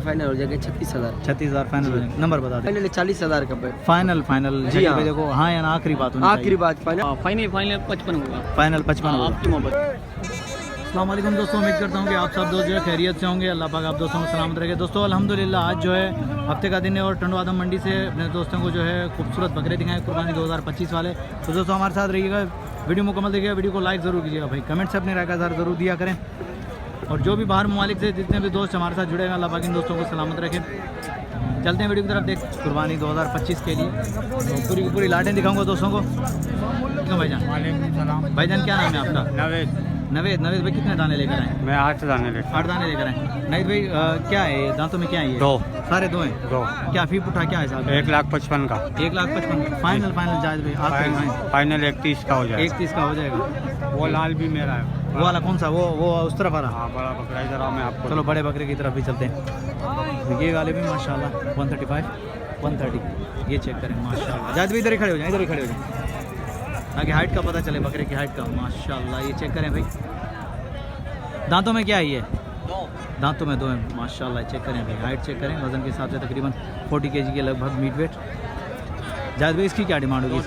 Final हो जाएगा 36,000। 36,000 final हो जाएंगे। नंबर बता दें। फाइनल 40,000 का पे। फाइनल फाइनल जी हाँ। देखो हाँ या ना आखिरी बात होनी आखिरी बात फाइनल फाइनल 55 होगा। फाइनल 55 होगा। आपकी मोहब्बत। अस्सलाम वालेकुम दोस्तों, उम्मीद करता हूँ कि आप सब दोस्त जो है खैरियत से होंगे। अल्लाह पाक आप दोस्तों को सलामत रखे। दोस्तों अल्हम्दुलिल्लाह आज जो है हफ्ते का दिन है और टंडो आदम मंडी से अपने दोस्तों को जो है खूबसूरत बकरे दिखाएं कुर्बानी 2025 वाले। तो दोस्तों हमारे साथ रहिएगा, वीडियो मुकम्मल देखिएगा, वीडियो को लाइक ज़रूर कीजिएगा भाई, कमेंट से अपनी राय का ज़रूर दिया करें। और जो भी बाहर ममालिक से जितने भी दोस्त हमारे साथ जुड़े हैं अल्लाह पाक इन दोस्तों को सलामत रखें। चलते हैं वीडियो की तरफ, देख कुर्बानी 2025 के लिए तो पूरी की पूरी लाटें दिखाऊंगा दोस्तों को। क्यों भाईजान? भाईजान क्या नाम है आपका? नवेद भाई कितने दाने लेकर आए? मैं 8 दाने लेकर 8 दाने लेकर आए। नवेद भाई क्या है दांतों में क्या है ये? 2 सारे 2 हैं। 2 क्या फी उठा क्या है साहब? 1,55,000 का। 1,55,000 फाइनल जायज भाई आखिरी फाइनल 31 का हो जाएगा। 31 का हो जाएगा। वो लाल भी मेरा है। वो वाला कौन सा? वो उस तरफ आ रहा? हाँ बड़ा बकरा इधर आओ मैं आपको। चलो बड़े बकरे की तरफ भी चलते हैं। ये वाले भी माशाल्लाह 135 130 ये चेक करें माशाल्लाह। जायद भी इधर ही खड़े हो जाए, इधर ही खड़े हो जाए ताकि हाइट का पता चले बकरे की हाइट का। माशाल्लाह ये चेक करें भाई। दांतों में क्या है ये? दांतों में 2 हैं माशाल्लाह। चेक करें भाई, हाइट चेक करें, वजन के हिसाब से तकरीबन 40 kg के लगभग मीट वेट। जायद भाई इसकी क्या डिमांड होगी?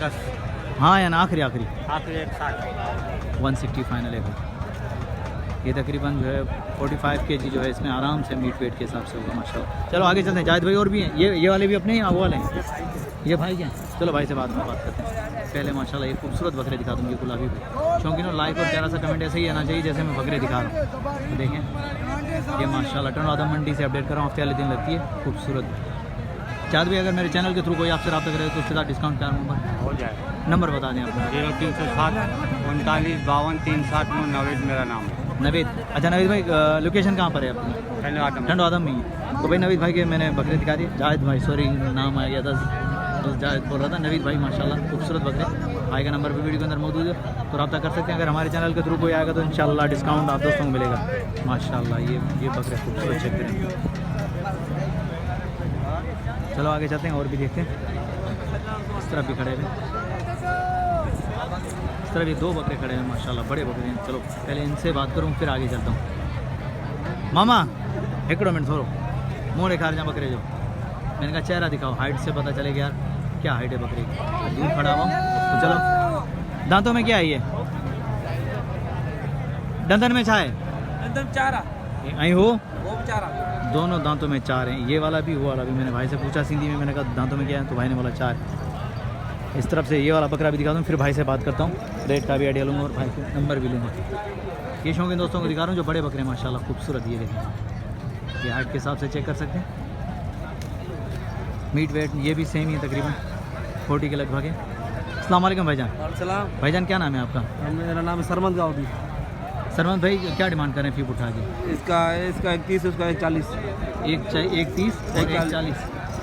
हाँ या ना आखिरी 160 फाइनल है भाई। ये तकरीबन जो है 45 kg जो है इसमें आराम से मीट वेट के हिसाब से होगा माशाल्लाह। चलो आगे चलते हैं। जायद भाई और भी हैं, ये वाले भी अपने हैं, वो वाले हैं, ये भाई क्या? चलो भाई से बाद में बात करते हैं। पहले माशाल्लाह ये खूबसूरत बकरे दिखा दूँगी गुलाबी भाई। शौकीनों लाइक और प्यारा सा कमेंट ऐसे ही आना चाहिए जैसे मैं बकरे दिखा रहा हूँ। देखें ये माशाल्लाह टंडो आदम मंडी से अपडेट कर रहा हूँ, हफ्ते वाले दिन लगती है खूबसूरत। जायद भाई अगर मेरे चैनल के थ्रू कोई आपसे रब्ता करे तो उसके साथ डिस्काउंट क्या हो जाएगा। नंबर बता दें आपका। 0307 39 52 360 नवेद मेरा नाम है। नवेद, अच्छा नवेद भाई लोकेशन कहाँ पर है अपनी? टंडो आदम में ही। तो भाई नवेद भाई के मैंने बकरे दिखा दिए। जायद भाई सॉरी नाम आ गया था, तो जायद बोल रहा था। नवेद भाई माशाल्लाह खूबसूरत बकरे, भाई का नंबर भी वीडियो के अंदर मौजूद है, तो रब्ता कर सकते हैं। अगर हमारे चैनल के थ्रू कोई आएगा तो इंशाल्लाह डिस्काउंट आप दोस्तों को मिलेगा माशाल्लाह। ये बकरे खूबसूरत चेक करें। चलो आगे चलते हैं और भी देखते हैं। इस तरफ भी खड़े हैं, इस तरफ भी 2 बकरे खड़े हैं माशाल्लाह, बड़े बकरे हैं। चलो पहले इनसे बात करूँ फिर आगे चलता हूँ। मामा एक मिनट थोड़ो मुँह दिखा रहे बकरे जो मैंने कहा चेहरा दिखाओ, हाइट से पता चलेगा यार क्या हाइट है बकरे की। दूर खड़ा हुआ तो चलो। दांतों में क्या है ये? दंदन में छा है? दंदन 4 आई हो वो 4 दोनों दांतों में 4 हैं, ये वाला भी वो वाला भी। मैंने भाई से पूछा सिंधी में, मैंने कहा दांतों में क्या है, तो भाई ने बोला 4। इस तरफ से ये वाला बकरा भी दिखा दूँ, फिर भाई से बात करता हूँ, रेट का भी आइडिया लूँगा और भाई से नंबर भी लूँगा। ये शौकीन दोस्तों को दिखा रहा हूँ जो बड़े बकरे माशाल्लाह खूबसूरत। ये देखें, ये हाइट के हिसाब से चेक कर सकते हैं। मीट वेट ये भी सेम ही है, तकरीबन 40 के लगभग है। अस्सलाम वालेकुम भाईजान। भाईजान क्या नाम है आपका? मेरा नाम है सरमद गाउदी। सरमद भाई क्या डिमांड करें फी उठा के? इसका 31, उसका 140। एक 30 और 140।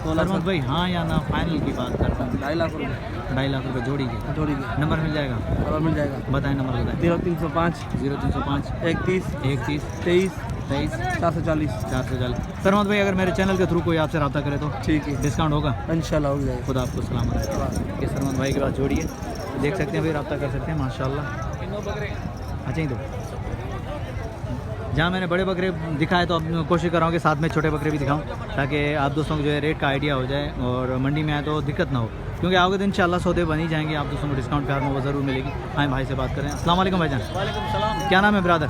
सरमद भाई हाँ या ना फाइनल की बात करता हूँ। 2.5 लाख रुपये 2.5 लाख रुपये जोड़ी के। नंबर मिल जाएगा? और मिल जाएगा। बताएं नंबर बताएं। 0305 0305 31 31 23 23 440। 440। सरमद भाई अगर मेरे चैनल के थ्रू कोई आपसे रब्ता करे तो ठीक है, डिस्काउंट होगा इंशाल्लाह हो जाएगा। खुदा आपको सलामत रखे। ये सरमद भाई के पास जोड़ी है, देख सकते हैं भाई, रब्ता कर सकते हैं माशाल्लाह। अच्छा ही दो जहाँ मैंने बड़े बकरे दिखाए तो अब कोशिश कर रहा हूँ कि साथ में छोटे बकरे भी दिखाऊं ताकि आप दोस्तों को जो है रेट का आइडिया हो जाए और मंडी में आए तो दिक्कत ना हो, क्योंकि आओगे तो इंशाल्लाह सौदे बन ही जाएंगे। आप दोस्तों को डिस्काउंट प्यार में वो ज़रूर मिलेगी। आए भाई से बात करें। अस्सलाम वालेकुम भाईजान। वालेकुम सलाम। क्या नाम है ब्रदर?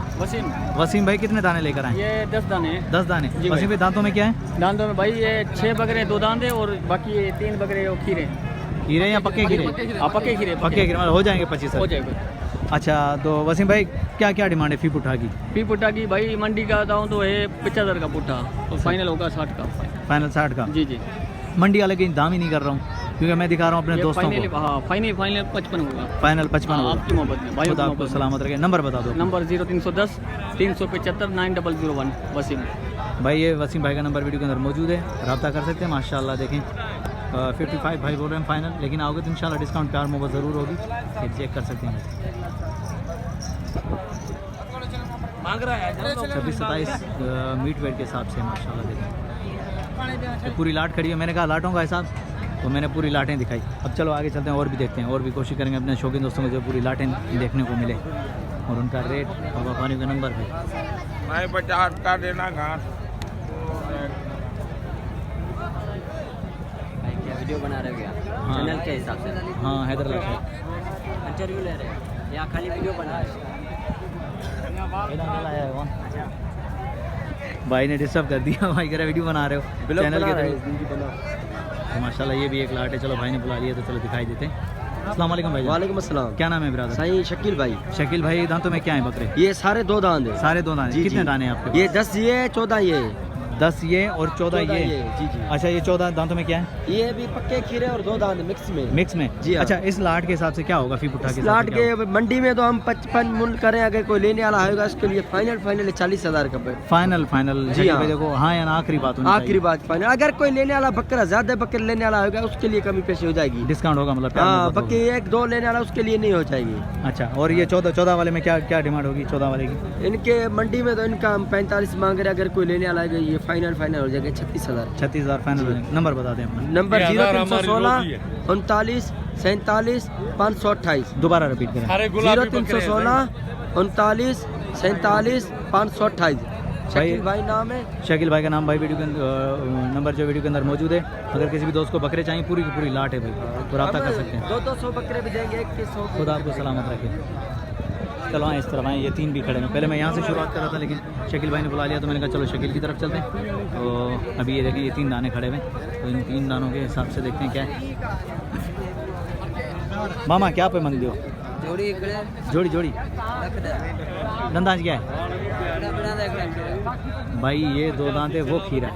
वसीम भाई कितने दाने लेकर आए? ये 10 दाने हैं। 10 दाने। वसीम भाई दांतों में क्या है? दांतों में भाई ये 6 बकरे 2 दांत है और बाकी ये 3 बकरे वो खीरे। खीरे या पक्के खीरे? पक्के खीरे। पक्के खीरे हो जाएंगे 25 हो जाएगा। अच्छा तो वसीम भाई क्या क्या डिमांड है फी पुट्ठा की? फी पुट्ठा की भाई मंडी का बताऊँ तो है 75 का पुट्ठा, तो फाइनल होगा 60 का। फाइनल 60 का? जी। मंडी वाले के दाम ही नहीं कर रहा हूँ क्योंकि मैं दिखा रहा हूँ अपने दोस्तों को। हाँ फाइनल 55 होगा। फाइनल 55 होगा। आपकी मोहब्बत में भाई, आपको सलामत रखे। नंबर बता दो। नंबर 0310 375 9001 वसीम भाई। ये वसीम भाई का नंबर वीडियो के अंदर मौजूद है, रब्ता कर सकते हैं माशाल्लाह। देखें 55 भाई बोल रहे हैं फाइनल, लेकिन आओगे तो इंशाल्लाह डिस्काउंट प्यार मोहब्बत ज़रूर होगी, फिर चेक कर सकते हैं। मांग रहा है 26-27 मीट वेट के हिसाब से माशाल्लाह। देखें तो पूरी लाट खड़ी है, मैंने कहा लाटों का हिसाब, तो मैंने पूरी लाटें दिखाई। अब चलो आगे चलते हैं और भी देखते हैं, और भी कोशिश करेंगे अपने शौकीन दोस्तों को जो पूरी लाटें देखने को मिले और उनका रेट और वफानी का नंबर भी। 50 का देना घास के हिसाब से हाँ हैदराबाद से इंटरव्यू ले रहे हैं, यहाँ खाली वीडियो बना रहे हैं। भाई ने डिस्टर्ब कर दिया, भाई कह रहा वीडियो बना रहे हो चैनल के थ्रू। तो माशाल्लाह ये भी एक लाट है। चलो भाई ने बुला लिया तो चलो दिखाई देते हैं। अस्सलाम वालेकुम भाई। वालेकुम अस्सलाम। क्या नाम है ब्रदर? सही शकील भाई। शकील भाई दांतों में क्या है बकरे? ये सारे 2 दांत है। सारे 2 दाने। जी, कितने जी। दाने हैं आपके? ये 10 ये 14 ये 10 ये और 14 ये। जी जी। अच्छा ये 14 दांतों में क्या है? ये भी पक्के खीरे और 2 दांत मिक्स में। मिक्स में जी हाँ। अच्छा इस लाट के हिसाब से क्या होगा? फी पुट्ठा के लाट के मंडी में तो हम 55 मुल करें, अगर कोई लेने वाला होगा उसके लिए फाइनल 40,000 का फाइनल जी हाँ। देखो हाँ या ना आखिरी बात होनी आखिरी बात फाइनल। अगर कोई लेने वाला बकरा ज्यादा बकरे लेने वाला होगा उसके लिए कमी पेशी हो जाएगी, डिस्काउंट होगा मतलब प्यार हाँ। मोहब्बत बाकी 1-2 लेने वाला उसके लिए नहीं हो जाएगी। होगा। अच्छा और ये 14 वाले में क्या क्या डिमांड होगी? 14 वाले की इनके मंडी में तो इनका हम 45 मांग रहे, अगर कोई लेने वाला है ये फाइनल हो जाएगा 36,000। 36,000 फाइनल। नंबर बता दें अपना। नंबर 0316 39 47 528। दोबारा रिपीट करें। 0316 39 47 528। शकील भाई नाम है। शकील भाई का नाम भाई वीडियो के नंबर जो वीडियो के अंदर मौजूद है। अगर किसी भी दोस्त को बकरे चाहिए पूरी की पूरी लाट है भाई तो रब्ता कर सकते हैं। 200 बकरे भी देंगे, 100 खुदा आपको सलामत रखे। चलो आए इस तरफ आए, ये 3 भी खड़े हैं। पहले मैं यहाँ से शुरुआत कर रहा था लेकिन शकील भाई ने बुला लिया तो मैंने कहा चलो शकील की तरफ चलते हैं। तो अभी ये देखिए ये 3 दाने खड़े हुए, तो इन 3 दानों के हिसाब से देखते हैं क्या है। मामा क्या पे मंगते हो? जोड़ी जोड़ी दंदाज क्या है भाई? ये 2 दांत है, वो खीरा है,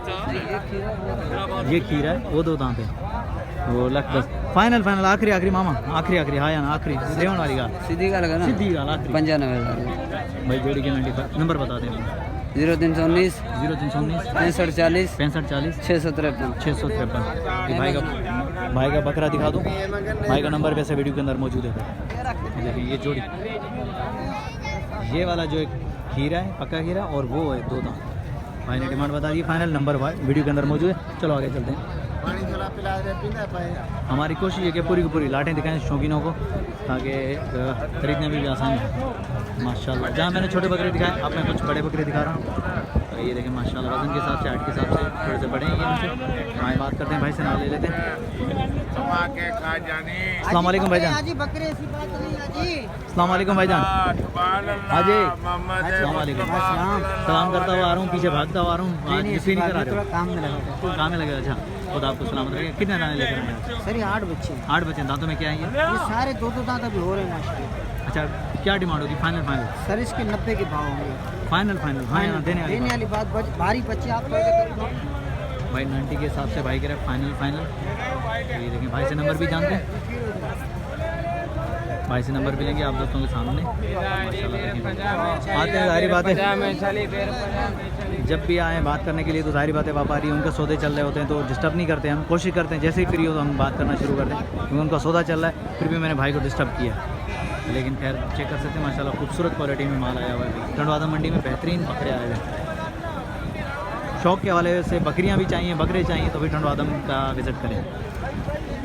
ये खीरा है, वो 2 दांत है, वो लख 10 फाइनल आखिरी मामा आखिरी हाँ या ना आखिरी लेवन वाली का सीधी का लगा ना, सीधी का आखिरी 95,000 भाई जोड़ी के 95। नंबर बता दें 0319 0319 65 40 65 40 653। 653। भाई का बकरा दिखा दो। भाई का नंबर वैसे वीडियो के अंदर मौजूद है। देखिए ये जोड़ी, ये वाला जो एक खीरा है पक्का खीरा और वो है 2 दांत। भाई ने डिमांड बता दी, फाइनल नंबर वीडियो के अंदर मौजूद है। चलो आगे चलते हैं। हमारी कोशिश है कि पूरी की पूरी लाटें दिखाएं शौकीनों को ताकि खरीदने में भी आसानी हो। माशाल्लाह जहाँ मैंने छोटे बकरे दिखाए आप मैं कुछ बड़े बकरे दिखा रहा हूँ। तो ये देखें माशाल्लाह वजन के हिसाब से हाइट के हिसाब से थोड़े से बड़े हैं ये हमसे। हमारी बात करते हैं भाई से, नाम ले लेते हैं। अस्सलाम वालेकुम भाईजान। अस्सलाम वालेकुम भाईजान। हाँ जी अस्सलाम वालेकुम। सलाम करता हुआ आ रहा हूँ, पीछे भागता हुआ आ रहा हूँ। आज किसी नहीं करा रहे हो? काम में लगे। अच्छा खुदा आपको सलामत रखे। कितने दाने लेकर आए? सर ये 8 बच्चे 8 बच्चे। दांतों में क्या है ये? सारे 2 दांत अभी हो रहे हैं माशाल्लाह। अच्छा क्या डिमांड होगी? फाइनल सर इसके 90 के भाव होंगे। फाइनल हाँ यहाँ देने वाली बात भारी बच्चे आप भाई 90 के हिसाब से भाई कह रहे फाइनल। ये देखें भाई से नंबर भी जानते हैं, भाई से नंबर भी लेंगे आप दोस्तों के सामने। माशाल्लाह आते हैं, जाहिर बात है जब भी आए बात करने के लिए तो जाहिर बात है व्यापारी उनके सौदे चल रहे होते हैं तो डिस्टर्ब नहीं करते। हम कोशिश करते हैं जैसे ही फ्री हो तो हम बात करना शुरू करते हैं, क्योंकि उनका सौदा चल रहा है। फिर भी मैंने भाई को डिस्टर्ब किया, लेकिन खैर चेक कर सकते हैं माशाल्लाह खूबसूरत क्वालिटी में माल आया हुआ है। टंडवादा मंडी में बेहतरीन बकरे आए हुए हैं। शौक के हवाले से बकरियां भी चाहिए, बकरे चाहिए तो फिर टंडवादम का विज़िट करें।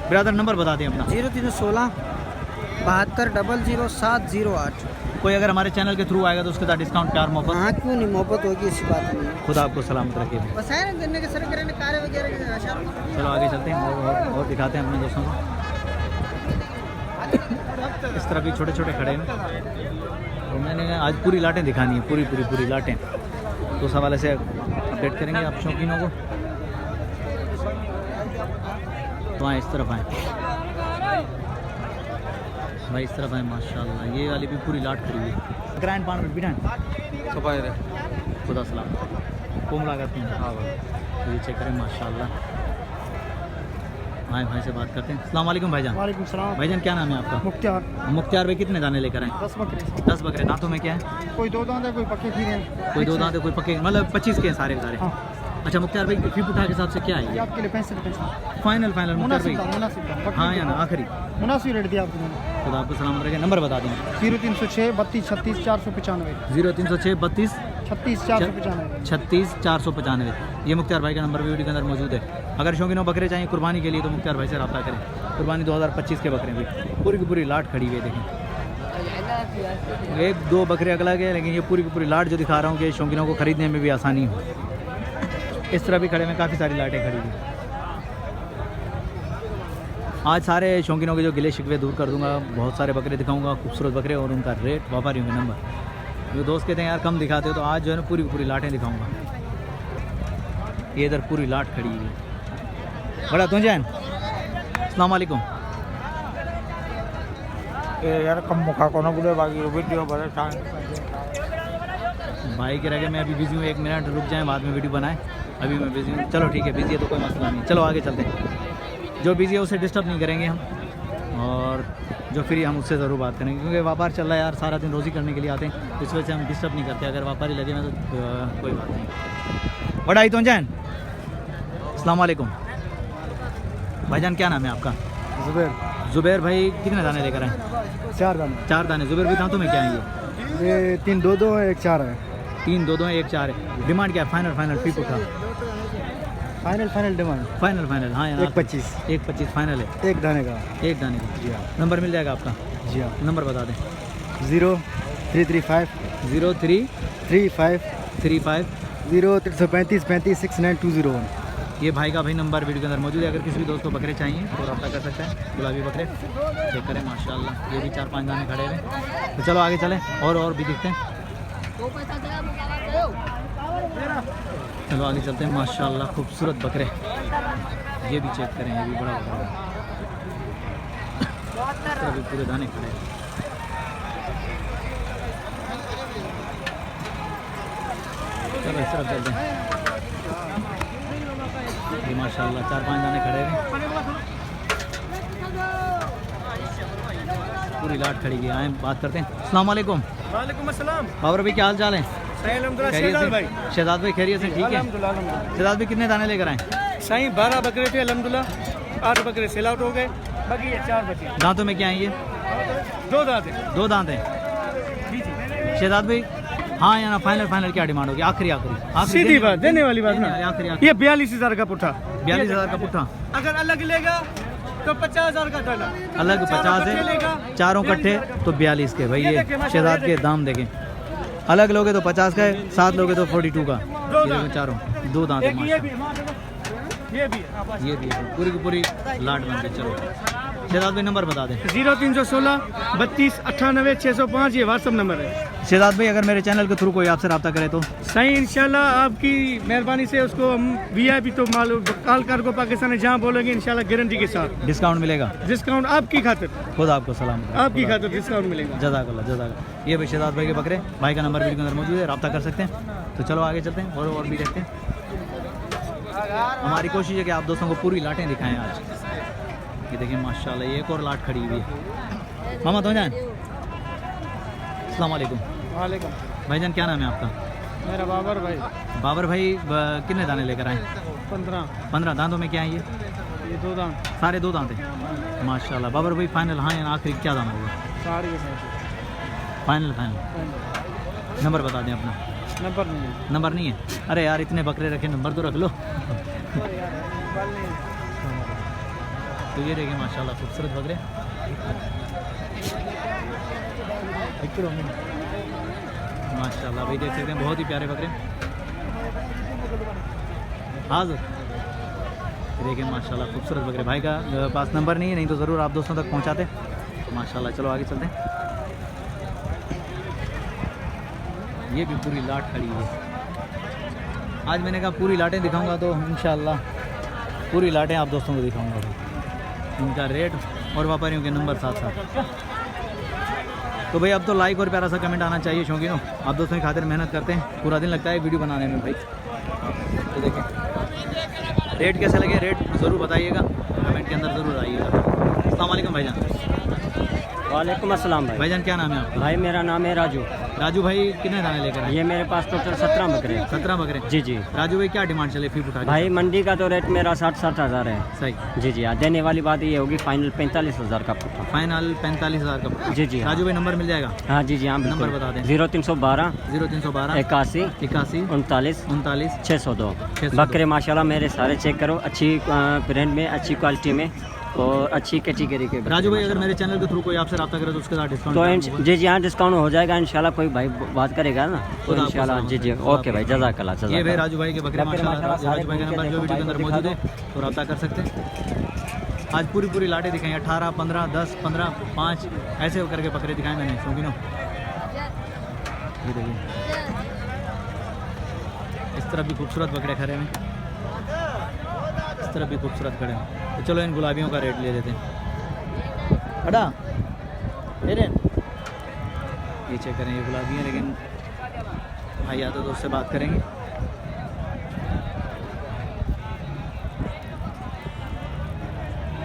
ब्रदर नंबर बता दें अपना। 0316 72 0708। कोई अगर हमारे चैनल के थ्रू आएगा तो उसके साथ डिस्काउंट प्यार मोहब्बत? हाँ क्यों नहीं, मोहब्बत होगी, इसी बात नहीं है। खुदा आपको सलामत रखे। चलो आगे चलते हैं और दिखाते हैं अपने दोस्तों को। इस तरह भी छोटे छोटे खड़े हैं तो मैंने कहा आज पूरी लाटें दिखानी है, पूरी लाटें। तो उस हवाले से अपडेट करेंगे आप शौकीनों को। तो आए इस तरफ आए भाई, इस तरफ आए माशाल्लाह। ये वाली भी पूरी लाट खड़ी हुई है। ग्रैंड पान बिठाएं खुदा सलाम कोमला करते हैं। हाँ भाई तो ये चेक करें माशाल्लाह। आए भाई से बात करते हैं। अस्सलाम वालेकुम भाईजान। वालेकुम सलाम। भाईजान क्या नाम है आपका? मुख्तार भाई कितने दाने लेकर आए? 10 बकरे। दांतों में क्या है? कोई 2 दांत है, कोई पक्के खीरे हैं। कोई 2 दांत है, कोई पक्के, मतलब 25 के हैं सारे सारे। हाँ। अच्छा मुख्तार भाई फी पुठा के हिसाब से क्या है? आपके लिए 65 फाइनल मुख्तार भाई मुनासिब हाँ या ना आखिरी मुनासिब रेट दिया आपको। खुदा आपको सलामत रखे। नंबर बता दें। 0306 32 36 495। 0306 32 36 495। 36 495। ये मुख्तार भाई का नंबर भी वीडियो के अंदर मौजूद है। अगर शौकीनों बकरे चाहिए कुर्बानी के लिए तो मुख्तार भाई से रब्ता करें। कुर्बानी 2025 के बकरे भी पूरी की पूरी लाट खड़ी हुई है। देखें 1-2 बकरे अगला गए, लेकिन ये पूरी की पूरी लाट जो दिखा रहा हूँ कि शौकीनों को खरीदने में भी आसानी हो। इस तरह भी खड़े में काफ़ी सारी लाटें खड़ी हुई। आज सारे शौकीनों के जो गिले शिकवे दूर कर दूंगा, बहुत सारे बकरे दिखाऊंगा, खूबसूरत बकरे और उनका रेट, व्यापारियों के नंबर। जो दोस्त कहते हैं यार कम दिखाते हो, तो आज जो है ना पूरी पूरी लाटें दिखाऊंगा। ये इधर पूरी लाट खड़ी है। बड़ा तुम जैन, अस्सलाम वालेकुम। यार कम मुखा को ना बोले, बाकी वीडियो बड़े भाई कह रहा कि मैं अभी बिजी हूँ, 1 मिनट रुक जाएं, बाद में वीडियो बनाएं, अभी मैं बिजी हूँ। चलो ठीक है, बिजी है तो कोई मसला नहीं, चलो आगे चलते हैं। जो बिजी है उसे डिस्टर्ब नहीं करेंगे हम, और जो फ्री हम उससे ज़रूर बात करेंगे, क्योंकि व्यापार चल रहा है यार, सारा दिन रोज़ी करने के लिए आते हैं, इस वजह से हम डिस्टर्ब नहीं करते। अगर व्यापारी लगे ना तो कोई बात नहीं। बड़ा ही तो जैन, अस्सलाम वालेकुम। भाईजान क्या नाम है आपका? जुबैर। जुबैर भाई कितने दाने लेकर आए? 4 दाने। 4 दाने। जुबैर भाई दांतों में क्या है ये 3 2-2 है, 1 4 है। 3 2-2 है, 1 4 है। डिमांड क्या है? फाइनल फी पुठा फाइनल डिमांड फाइनल हाँ यार 1.25 1.25 फाइनल है, 1 दाने का। 1 दाने का। जी हाँ। नंबर मिल जाएगा आपका? जी हाँ। नंबर बता दें। 0335 0335 35 0335 35 69201। ये भाई का भाई नंबर वीडियो के अंदर मौजूद है। अगर किसी भी दोस्त को बकरे चाहिए तो रब्ता कर सकता है। गुलाबी बकरे चेक करें, माशाल्लाह ये भी 4-5 दाने खड़े हुए। तो चलो आगे चलें, और भी दिखते हैं। चलो आगे चलते हैं। माशाल्लाह खूबसूरत बकरे, ये भी चेक करें, ये भी बड़ा बकरा है, अभी पूरे दाने खड़े हैं। चलो इस तरफ चलते हैं। ये माशाल्लाह 4-5 दाने खड़े हैं, पूरी लाट खड़ी है। आए बात करते हैं। अस्सलाम वालेकुम। वालेकुम अस्सलाम। बाबर भाई क्या हाल चाल है? शहजाद भाई। शहजाद भाई खैरियत से? ठीक है। शहजाद भाई कितने दाने लेकर आए? साईं 12 बकरे थे अल्हम्दुलिल्लाह, 8 बकरे सेल आउट हो गए, बाकी ये 4 बचे। दांतों में क्या है? ये 2 दांत है। 2 दांत हैं। शहजाद भाई हाँ या ना, फाइनल क्या डिमांड होगी? आखिरी सीधी बात, देने वाली बात ना। आखिरी ये 42,000 का पुट्ठा। 42,000 का पुट्ठा। अगर अलग लेगा तो 50,000 का डाला। अलग 50 है, चारों कट्ठे तो 42 के। भाई ये शहजाद के दाम देखें, अलग लोगे तो 50 का है, 7 लोगे तो 42 का। ये देखो चारों 2 दांत है। ये भी पूरी की पूरी लाट बन के। चलो शहजाद भाई नंबर बता दें। 0316 32 98 605 ये व्हाट्सअप नंबर है। शहजाद भाई अगर मेरे चैनल के थ्रू कोई आपसे रब्ता करे तो सही, इंशाल्लाह आपकी मेहरबानी से उसको हम VIP तो मालूम काल कार्गो पाकिस्तान है, जहाँ बोलेंगे इंशाल्लाह गारंटी के साथ डिस्काउंट मिलेगा। डिस्काउंट आपकी खातिर, खुद आपको सलाम, आपकी खातिर डिस्काउंट मिलेगा। जज़ाकल्लाह। ये भाई शहजाद भाई के बकरे, भाई का नंबर वीडियो के अंदर मौजूद है, रब्ता कर सकते हैं। तो चलो आगे चलते हैं और भी देखते हैं। हमारी कोशिश है कि आप दोस्तों को पूरी लाटें दिखाएं आज। ये देखिए माशाल्लाह ये एक और लाट खड़ी हुई है। मामा तो जान, अस्सलाम वालेकुम। वालेकुम। भाईजान क्या नाम है आपका? मेरा बाबर भाई। बाबर भाई कितने दाने लेकर आए? 15 दांतों में क्या है? ये 2 दांत, सारे 2 दांत हैं माशाल्लाह। बाबर भाई फाइनल हाँ या आखिरी क्या दाम होगा? सारी फाइनल नंबर बता दें अपना। नंबर नहीं है? अरे यार इतने बकरे रखे, नंबर तो रख लो। तो ये देखिए माशाल्लाह खूबसूरत बकरे, माशाल्लाह भाई देख सकते हैं, बहुत ही प्यारे बकरे। हाज़िर देखिए माशाल्लाह खूबसूरत बकरे। भाई का पास नंबर नहीं है, नहीं तो ज़रूर आप दोस्तों तक पहुंचाते माशाल्लाह। चलो आगे चलते हैं। ये भी पूरी लाट खड़ी है। आज मैंने कहा पूरी लाटें दिखाऊंगा, तो इंशाल्लाह पूरी लाटें आप दोस्तों को दिखाऊंगा, उनका रेट और व्यापारियों के नंबर साथ साथ। तो भाई अब तो लाइक और प्यारा सा कमेंट आना चाहिए शौकीनों, आप दोस्तों की खातिर मेहनत करते हैं, पूरा दिन लगता है वीडियो बनाने में भाई। तो देखें रेट कैसे लगे, रेट ज़रूर बताइएगा, कमेंट के अंदर ज़रूर आइएगा। अस्सलाम वालेकुम भाईजान। वालेकुम अस्सलाम भाई। भाईजान क्या नाम है आपका? भाई मेरा नाम है राजू। राजू भाई कितने दाने लेकर आए? ये मेरे पास टोटल 17 बकरे हैं। 17 बकरे? जी जी। राजू भाई क्या डिमांड चले फी उठा? भाई मंडी का तो रेट मेरा 60-60 हज़ार है। सही। जी जी। देने वाली बात ये होगी फाइनल 45,000 का पुट्ठा। फाइनल 45,000 का? जी जी। राजू भाई नंबर मिल जाएगा? हाँ जी जी हाँ नंबर बता दें। 0312 81 81 39 39 602। 602। बकरे माशाल्लाह मेरे सारे चेक करो, अच्छी ब्रांड में, अच्छी क्वालिटी में और अच्छी कैटेगरी के। राजू भाई अगर मेरे चैनल के थ्रू कोई आपसे रब्ता करे तो उसके साथ डिस्काउंट तो जी जी हाँ डिस्काउंट हो जाएगा इंशाल्लाह। कोई भाई बात करेगा ना तो इंशाल्लाह। जी जी ओके भाई, जज़ाकल्लाह। ये भाई राजू भाई के बकरे माशाल्लाह। राजू भाई का नंबर जो वीडियो के अंदर मौजूद है, तो रब्ता कर सकते हैं। आज पूरी पूरी लाटें दिखाई, 18, 15, 10, 15, 5 ऐसे करके बकरे दिखाए मैंने शौकीनों। ये देखिए इस तरफ भी खूबसूरत बकरे खड़े हैं, इस तरफ भी खूबसूरत खड़े हैं। तो चलो इन गुलाबियों का रेट ले लेते हैं। अड़ा ले लें, ये चेक करें, ये गुलाबी हैं, लेकिन भाई या तो दोस्त से बात करेंगे।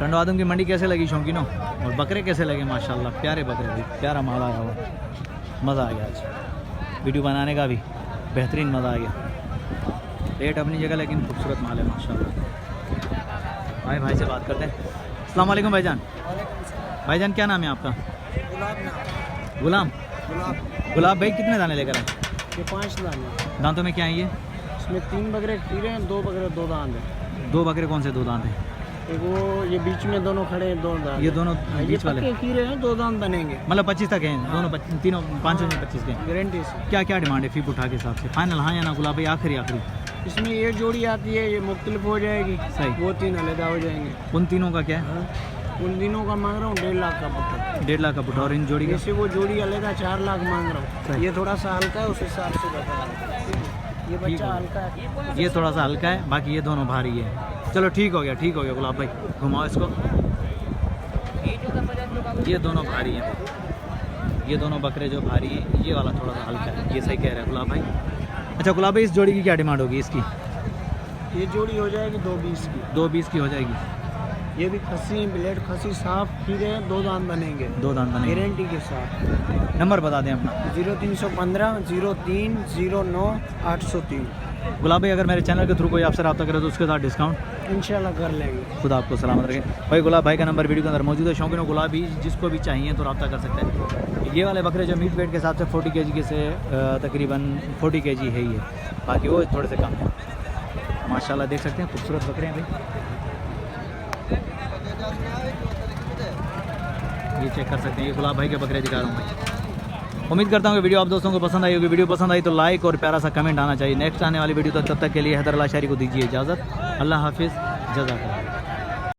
टंडवादम की मंडी कैसे लगी शौकीनों, और बकरे कैसे लगे? माशाल्लाह प्यारे बकरे भाई, प्यारा माल आया हुआ, मज़ा आ गया आज वीडियो बनाने का भी, बेहतरीन मज़ा आ गया। रेट अपनी जगह लेकिन खूबसूरत माल है माशाल्लाह। भाई से बात करते हैं। अस्सलाम वालेकुम भाईजान। भाईजान क्या नाम है आपका? गुलाम। गुलाब भाई कितने दाने लेकर आए? ये 5 दाने। दांतों में क्या है ये? इसमें 3 बकरे खीरे हैं, 2 बकरे 2 दांत हैं। 2 बकरे कौन से 2 दांत हैं? एक वो ये बीच में दोनों खड़े हैं, 2 दांत। ये दोनों ये बीच वाले पक्के खीरे हैं, 2 दांत बनेंगे मतलब 25 तक हैं दोनों, तीनों 5 में 25 के। गारंटी से। क्या क्या डिमांड है फी उठा के हिसाब से? फाइनल हाँ या ना गुलाब भाई? आखिरी इसमें ये जोड़ी आती है, ये मुख्तलिफ हो जाएगी, सही। वो 3 अलग हो जाएंगे। उन तीनों का क्या है? हाँ। उन दिनों का मांग रहा हूँ 1.5 लाख का पुट्ठा। 1.5 लाख का पुट्ठा। और इन जोड़ी का? जैसे वो जोड़ी अलग है 4 लाख मांग रहा हूँ। सही। ये थोड़ा सा हल्का है, उस हिसाब से बता रहा हूँ। ये बच्चा हल्का है, ये थोड़ा सा हल्का है, बाकी ये दोनों भारी है। चलो ठीक हो गया गुलाब भाई, घुमाओ इसको। ये दोनों भारी हैं, ये दोनों बकरे जो भारी हैं, ये वाला थोड़ा सा हल्का है, ये सही कह रहे हैं गुलाब भाई। अच्छा गुलाब भाई, इस जोड़ी की क्या डिमांड होगी इसकी? ये जोड़ी हो जाएगी 2.20 की। 2.20 की हो जाएगी। ये भी खसी ब्लेड खसी साफ खीरे हैं, 2 दांत बनेंगे, 2 दांत बनेंगे गारंटी के साथ। नंबर बता दें अपना। 0315 03 09 803। गुलाब भाई अगर मेरे चैनल के थ्रू कोई आपसे रब्ता करे तो उसके साथ डिस्काउंट इंशाल्लाह कर लेंगे। खुदा आपको सलामत रखे भाई। गुलाब भाई का नंबर वीडियो के अंदर मौजूद है। शौकीनों गुलाब भी जिसको भी चाहिए तो रब्ता कर सकते हैं। ये वाले बकरे जो मीट वेट के हिसाब से 40 kg के से तकरीबन 40 kg है ही है, बाकी वो थोड़े से कम है। माशाल्लाह देख सकते हैं खूबसूरत बकरे हैं भाई, ये चेक कर सकते हैं। ये गुलाब भाई के बकरे दिखा रहा हूँ भाई। उम्मीद करता हूँ कि वीडियो आप दोस्तों को पसंद आई होगी। वीडियो पसंद आई तो लाइक और प्यारा सा कमेंट आना चाहिए। नेक्स्ट आने वाली वीडियो तक तब तक के लिए हैदर अल्लाह शारी को दीजिए इजाज़त। अल्लाह हाफिज़, जज़ाकल्लाह।